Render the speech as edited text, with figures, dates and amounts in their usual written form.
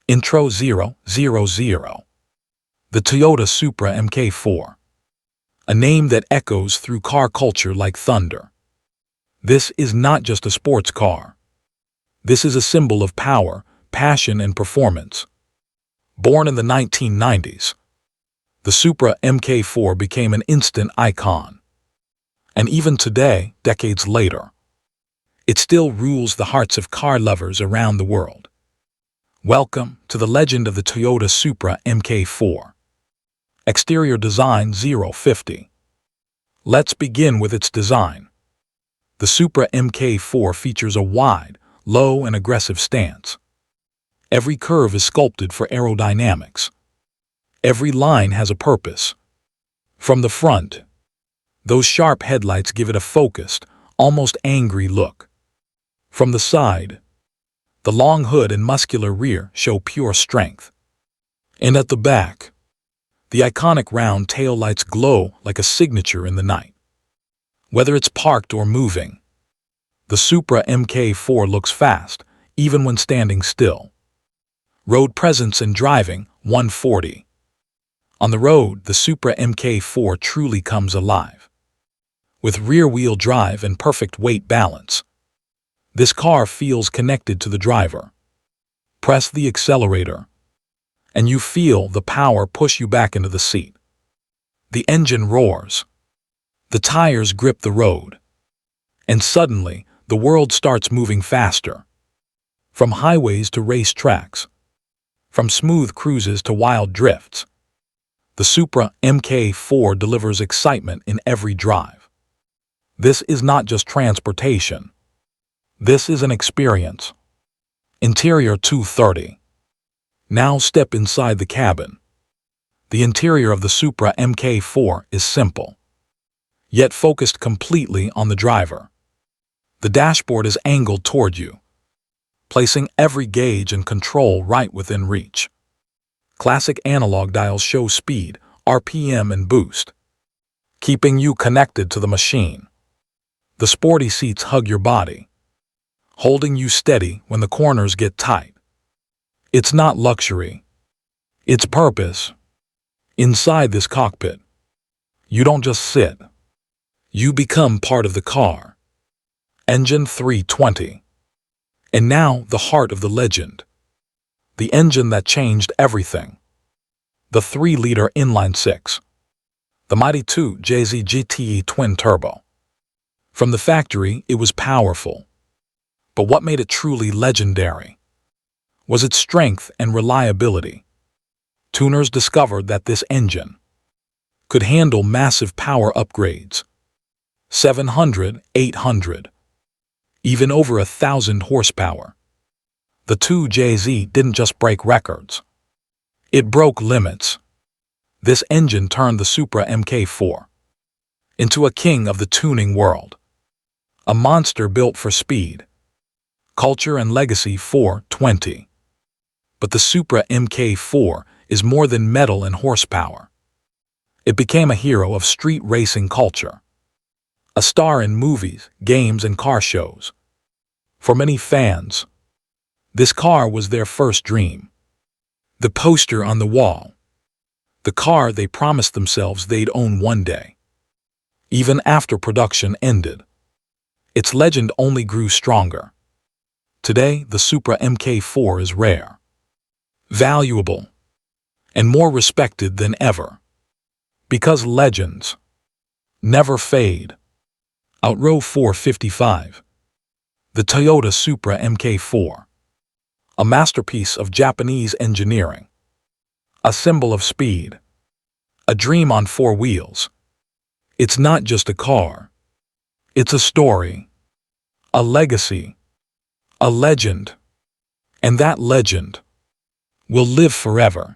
Intro 000. The Toyota Supra MK4. A name that echoes through car culture like thunder. This is not just a sports car. This is a symbol of power, passion, and performance. Born in the 1990s, the Supra MK4 became an instant icon. And even today, decades later, it still rules the hearts of car lovers around the world. Welcome to the legend of the Toyota Supra MK4. Exterior design 050. Let's begin with its design. The Supra MK4 features a wide, low, and aggressive stance. Every curve is sculpted for aerodynamics. Every line has a purpose. From the front, those sharp headlights give it a focused, almost angry look. From the side, the long hood and muscular rear show pure strength. And at the back, the iconic round taillights glow like a signature in the night. Whether it's parked or moving, the Supra MK4 looks fast, even when standing still. Road presence and driving 140. On the road, the Supra MK4 truly comes alive. With rear-wheel drive and perfect weight balance, this car feels connected to the driver. Press the accelerator, and you feel the power push you back into the seat. The engine roars. The tires grip the road. And suddenly, the world starts moving faster. From highways to race tracks. From smooth cruises to wild drifts. The Supra MK4 delivers excitement in every drive. This is not just transportation. This is an experience. Interior 230. Now step inside the cabin. The interior of the Supra MK4 is simple, yet focused completely on the driver. The dashboard is angled toward you, placing every gauge and control right within reach. Classic analog dials show speed, RPM, and boost, keeping you connected to the machine. The sporty seats hug your body, holding you steady when the corners get tight. It's not luxury. It's purpose. Inside this cockpit, you don't just sit. You become part of the car. Engine 320. And now the heart of the legend. The engine that changed everything. The 3-liter inline-six. The mighty 2JZ GTE twin-turbo. From the factory, it was powerful. But what made it truly legendary was its strength and reliability. Tuners discovered that this engine could handle massive power upgrades. 700, 800, even over 1,000 horsepower. The 2JZ didn't just break records. It broke limits. This engine turned the Supra MK4 into a king of the tuning world. A monster built for speed, culture, and legacy 420. But the Supra MK4 is more than metal and horsepower. It became a hero of street racing culture. A star in movies, games, and car shows. For many fans, this car was their first dream. The poster on the wall. The car they promised themselves they'd own one day. Even after production ended, its legend only grew stronger. Today, the Supra MK4 is rare, valuable, and more respected than ever. Because legends never fade. Outrow 455. The Toyota Supra MK4. A masterpiece of Japanese engineering. A symbol of speed. A dream on 4 wheels. It's not just a car. It's a story. A legacy. A legend. And that legend will live forever.